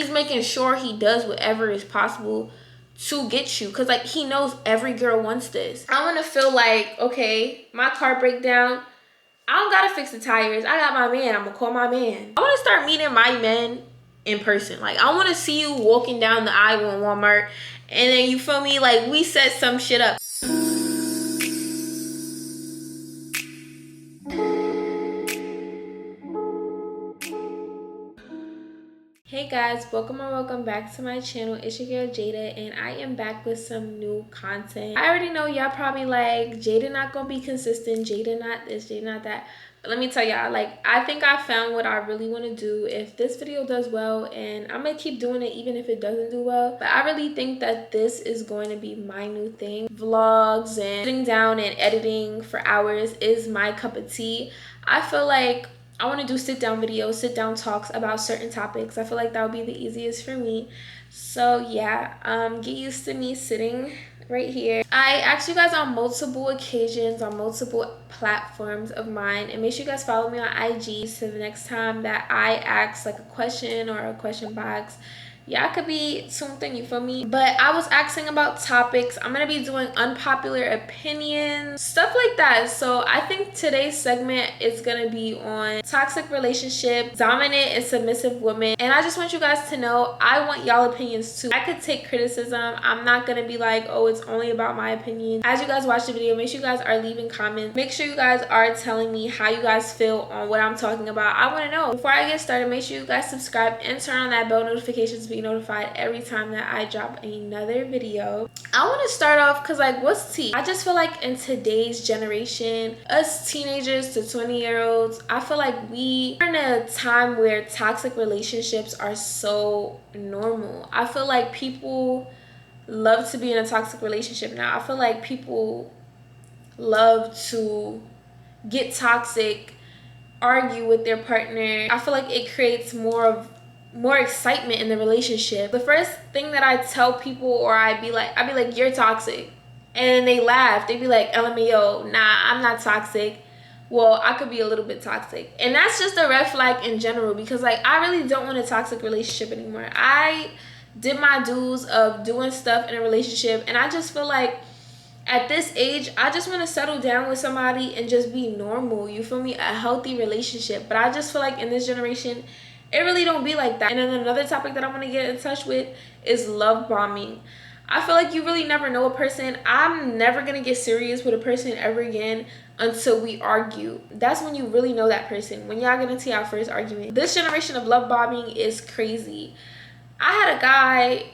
He's making sure he does whatever is possible to get you, because like he knows every girl wants this. I want to feel like, okay, my car break down, I don't gotta fix the tires, I got my man, I'm gonna call my man. I want to start meeting my men in person. Like I want to see you walking down the aisle in Walmart, and then you feel me, like we set some shit up. Hey guys, welcome back to my channel. It's your girl Jada, and I am back with some new content. I already know y'all probably like, Jada not gonna be consistent, Jada not this, Jada not that. But let me tell y'all, like, I think I found what I really want to do. If this video does well, and I'm gonna keep doing it even if it doesn't do well, but I really think that this is going to be my new thing. Vlogs and sitting down and editing for hours is my cup of tea. I feel like I want to do sit down videos, sit down talks about certain topics. I feel like that would be the easiest for me. So yeah, get used to me sitting right here. I asked you guys on multiple occasions, on multiple platforms of mine, and make sure you guys follow me on IG so the next time that I ask like a question or a question box, y'all could be something, you feel me? But I was asking about topics. I'm gonna be doing unpopular opinions, stuff like that. So I think today's segment is gonna be on toxic relationship, dominant and submissive women. And I just want you guys to know, I want y'all opinions too. I could take criticism. I'm not gonna be like, oh, it's only about my opinion. As you guys watch the video, make sure you guys are leaving comments. Make sure you guys are telling me how you guys feel on what I'm talking about. I wanna know. Before I get started, make sure you guys subscribe and turn on that bell notifications to be notified every time that I drop another video. I want to start off because like, what's tea? I just feel like in today's generation, us teenagers to 20-year-olds, I feel like we are in a time where toxic relationships are so normal. I feel like people love to be in a toxic relationship now. I feel like people love to get toxic, argue with their partner. I feel like it creates more excitement in the relationship. The first thing that I tell people, or I'd be like, you're toxic, and they laugh. They'd be like, LMAO, nah, I'm not toxic. Well, I could be a little bit toxic. And that's just a red flag in general, because like, I really don't want a toxic relationship anymore. I did my dues of doing stuff in a relationship, and I just feel like at this age, I just want to settle down with somebody and just be normal, you feel me? A healthy relationship. But I just feel like in this generation, it really don't be like that. And then another topic that I want to get in touch with is love bombing. I feel like you really never know a person. I'm never going to get serious with a person ever again until we argue. That's when you really know that person, when y'all get into our first argument. This generation of love bombing is crazy. I had a guy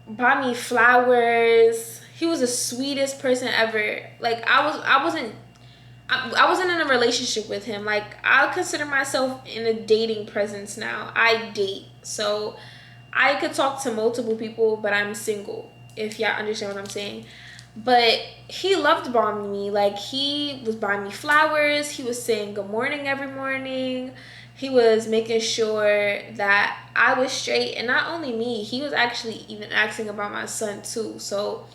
buy me flowers. He was the sweetest person ever. Like I wasn't in a relationship with him. Like, I'll consider myself in a dating presence now. I date, so I could talk to multiple people, but I'm single, if y'all understand what I'm saying. But he loved bombing me. Like, he was buying me flowers. He was saying good morning every morning. He was making sure that I was straight. And not only me, he was actually even asking about my son too. So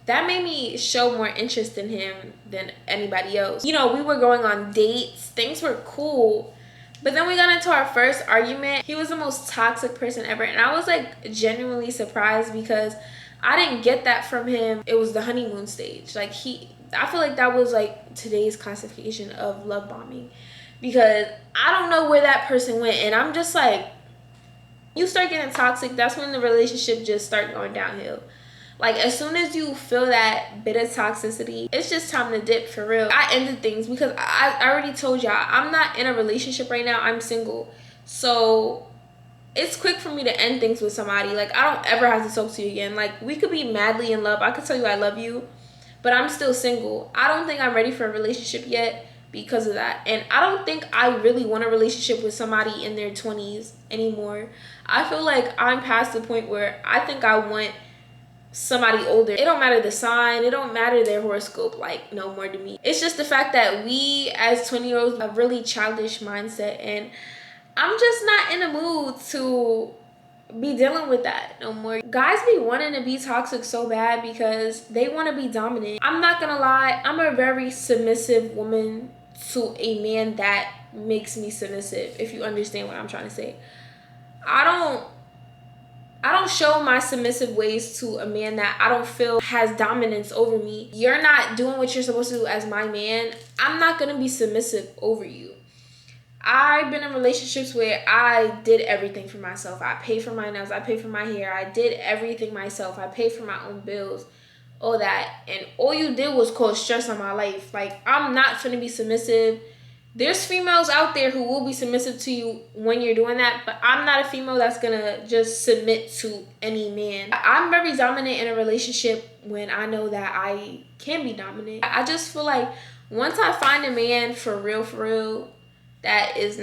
that made me show more interest in him than anybody else. You know, we were going on dates. Things were cool. But then we got into our first argument. He was the most toxic person ever. And I was like genuinely surprised, because I didn't get that from him. It was the honeymoon stage. Like, I feel like that was like today's classification of love bombing, because I don't know where that person went. And I'm just like, you start getting toxic, that's when the relationship just start going downhill. Like, as soon as you feel that bit of toxicity, it's just time to dip, for real. I ended things because I already told y'all, I'm not in a relationship right now. I'm single. So it's quick for me to end things with somebody. Like, I don't ever have to talk to you again. Like, we could be madly in love. I could tell you I love you, but I'm still single. I don't think I'm ready for a relationship yet because of that. And I don't think I really want a relationship with somebody in their 20s anymore. I feel like I'm past the point where I think I want somebody older. It don't matter the sign, it don't matter their horoscope, like, no more to me. It's just the fact that we as 20-year-olds have a really childish mindset, and I'm just not in the mood to be dealing with that no more. Guys be wanting to be toxic so bad because they want to be dominant. I'm not gonna lie, I'm a very submissive woman to a man that makes me submissive, if you understand what I'm trying to say. I don't I don't show my submissive ways to a man that I don't feel has dominance over me. You're not doing what you're supposed to do as my man. I'm not gonna be submissive over you. I've been in relationships where I did everything for myself. I paid for my nails, I paid for my hair, I did everything myself. I paid for my own bills, all that. And all you did was cause stress on my life. Like, I'm not gonna be submissive. There's females out there who will be submissive to you when you're doing that, but I'm not a female that's gonna just submit to any man. I'm very dominant in a relationship when I know that I can be dominant. I just feel like once I find a man for real, that is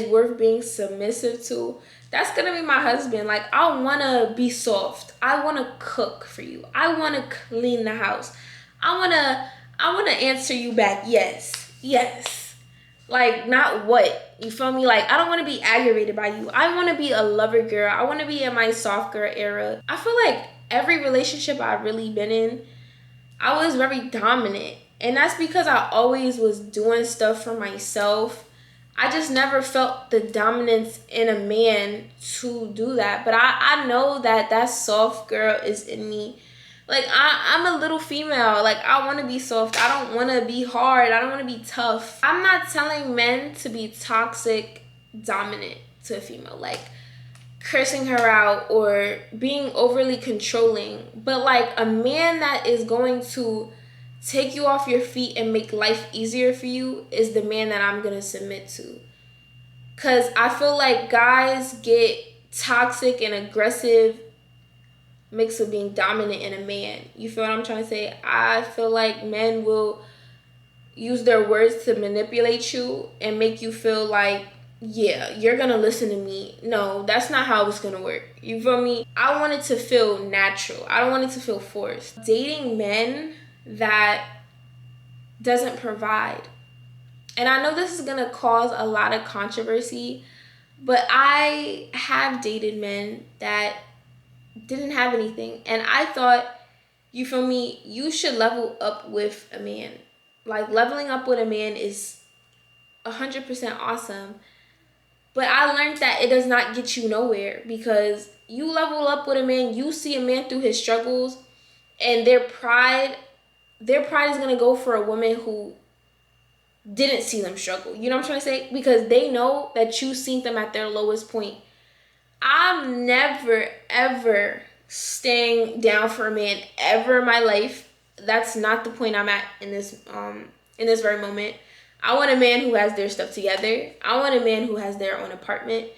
worth being submissive to, that's gonna be my husband. Like, I wanna be soft. I wanna cook for you. I wanna clean the house. I wanna answer you back, yes. Like, not what, you feel me? Like, I don't want to be aggravated by you. I want to be a lover girl. I want to be in my soft girl era. I feel like every relationship I've really been in, I was very dominant. And that's because I always was doing stuff for myself. I just never felt the dominance in a man to do that. But I know that soft girl is in me. Like, I'm a little female. Like, I want to be soft. I don't want to be hard. I don't want to be tough. I'm not telling men to be toxic, dominant to a female. Like, cursing her out or being overly controlling. But, like, a man that is going to take you off your feet and make life easier for you is the man that I'm going to submit to. Because I feel like guys get toxic and aggressive mixed with being dominant in a man. You feel what I'm trying to say? I feel like men will use their words to manipulate you and make you feel like, yeah, you're gonna listen to me. No, that's not how it's gonna work. You feel me? I want it to feel natural. I don't want it to feel forced. Dating men that doesn't provide. And I know this is gonna cause a lot of controversy, but I have dated men that didn't have anything, and I thought, you feel me, you should level up with a man. Like, leveling up with a man is 100% awesome, but I learned that it does not get you nowhere, because you level up with a man, you see a man through his struggles, and their pride is gonna go for a woman who didn't see them struggle. You know what I'm trying to say? Because they know that you seen them at their lowest point. I'm never, ever staying down for a man ever in my life. That's not the point I'm at in this very moment. I want a man who has their stuff together. I want a man who has their own apartment.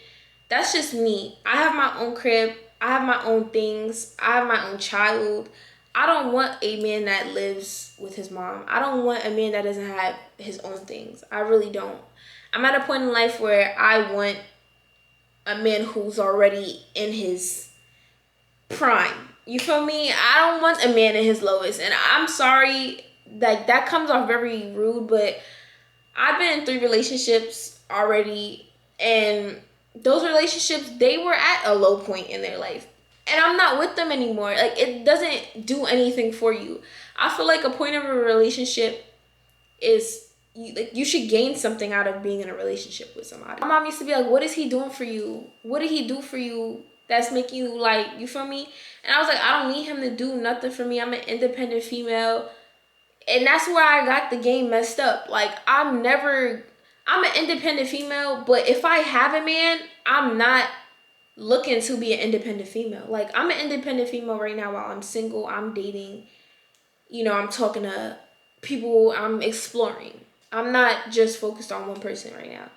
That's just me. I have my own crib. I have my own things. I have my own child. I don't want a man that lives with his mom. I don't want a man that doesn't have his own things. I really don't. I'm at a point in life where I want a man who's already in his prime. You feel me? I don't want a man in his lowest. And I'm sorry, like, that comes off very rude, but I've been in 3 relationships already, and those relationships, they were at a low point in their life. And I'm not with them anymore. Like, it doesn't do anything for you. I feel like a point of a relationship is, you should gain something out of being in a relationship with somebody. My mom used to be like, what is he doing for you? What did he do for you that's making you, like, you feel me? And I was like, I don't need him to do nothing for me. I'm an independent female. And that's where I got the game messed up. Like, I'm an independent female, but if I have a man, I'm not looking to be an independent female. Like, I'm an independent female right now while I'm single. I'm dating. You know, I'm talking to people. I'm exploring. I'm not just focused on one person right now.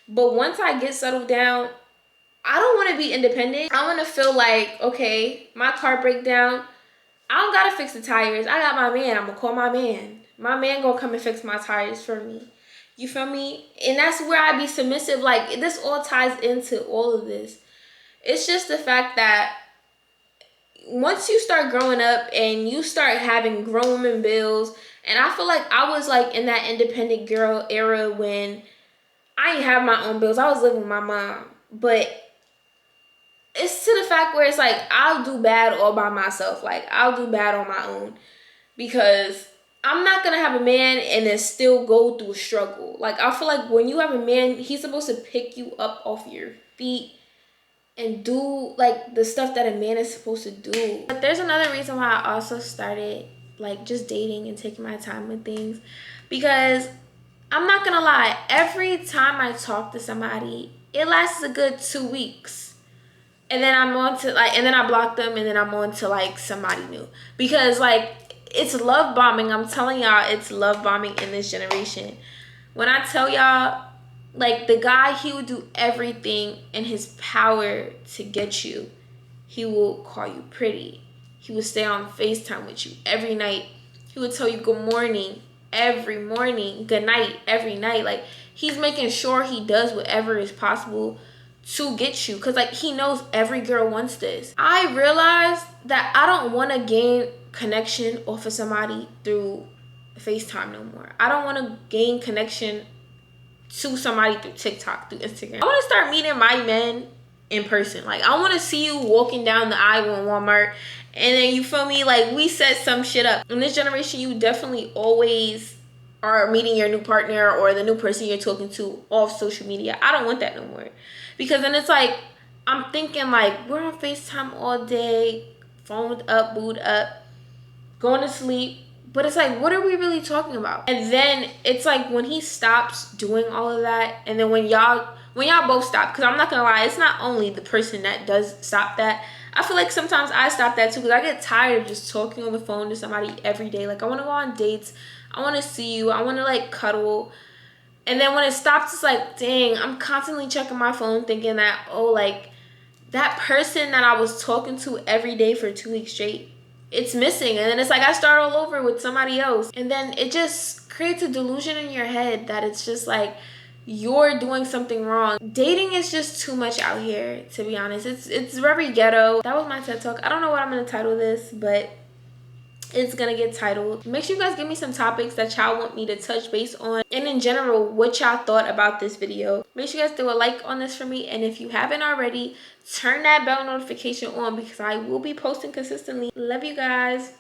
But once I get settled down, I don't want to be independent. I want to feel like, okay, my car break down, I don't got to fix the tires. I got my man. I'm going to call my man. My man going to come and fix my tires for me. You feel me? And that's where I be submissive. Like, this all ties into all of this. It's just the fact that once you start growing up and you start having grown woman bills, and I feel like I was like in that independent girl era when I ain't have my own bills. I was living with my mom. But it's to the fact where it's like, I'll do bad all by myself. Like, I'll do bad on my own, because I'm not gonna have a man and then still go through a struggle. Like, I feel like when you have a man, he's supposed to pick you up off your feet and do like the stuff that a man is supposed to do. But there's another reason why I also started like just dating and taking my time with things, because I'm not gonna lie, every time I talk to somebody, it lasts a good 2 weeks. And then I'm on to like, and then I block them, and then I'm on to like somebody new. Because like, it's love bombing. I'm telling y'all, it's love bombing in this generation. When I tell y'all, like the guy, he would do everything in his power to get you. He will call you pretty. He would stay on FaceTime with you every night. He would tell you good morning every morning, good night every night. Like, he's making sure he does whatever is possible to get you, because like he knows every girl wants this. I realized that I don't want to gain connection off of somebody through FaceTime no more. I don't want to gain connection to somebody through TikTok, through Instagram. I want to start meeting my men in person. Like, I want to see you walking down the aisle in Walmart, and then you feel me, like we set some shit up. In this generation, you definitely always are meeting your new partner or the new person you're talking to off social media. I don't want that no more, because then it's like I'm thinking like we're on FaceTime all day, phone up, boot up, going to sleep. But it's like, what are we really talking about? And then it's like when he stops doing all of that, and then when y'all both stop, because I'm not gonna lie, it's not only the person that does stop that. I feel like sometimes I stop that too, because I get tired of just talking on the phone to somebody every day. Like, I want to go on dates, I want to see you, I want to like cuddle. And then when it stops, it's like, dang, I'm constantly checking my phone thinking that, oh, like that person that I was talking to every day for 2 weeks straight, it's missing. And then it's like I start all over with somebody else. And then it just creates a delusion in your head that it's just like you're doing something wrong. Dating is just too much out here, to be honest. It's very ghetto. That was my TED Talk. I don't know what I'm gonna title this, but it's gonna get titled. Make sure you guys give me some topics that y'all want me to touch base on, and in general what y'all thought about this video. Make sure you guys do a like on this for me, and if you haven't already, turn that bell notification on, because I will be posting consistently. Love you guys.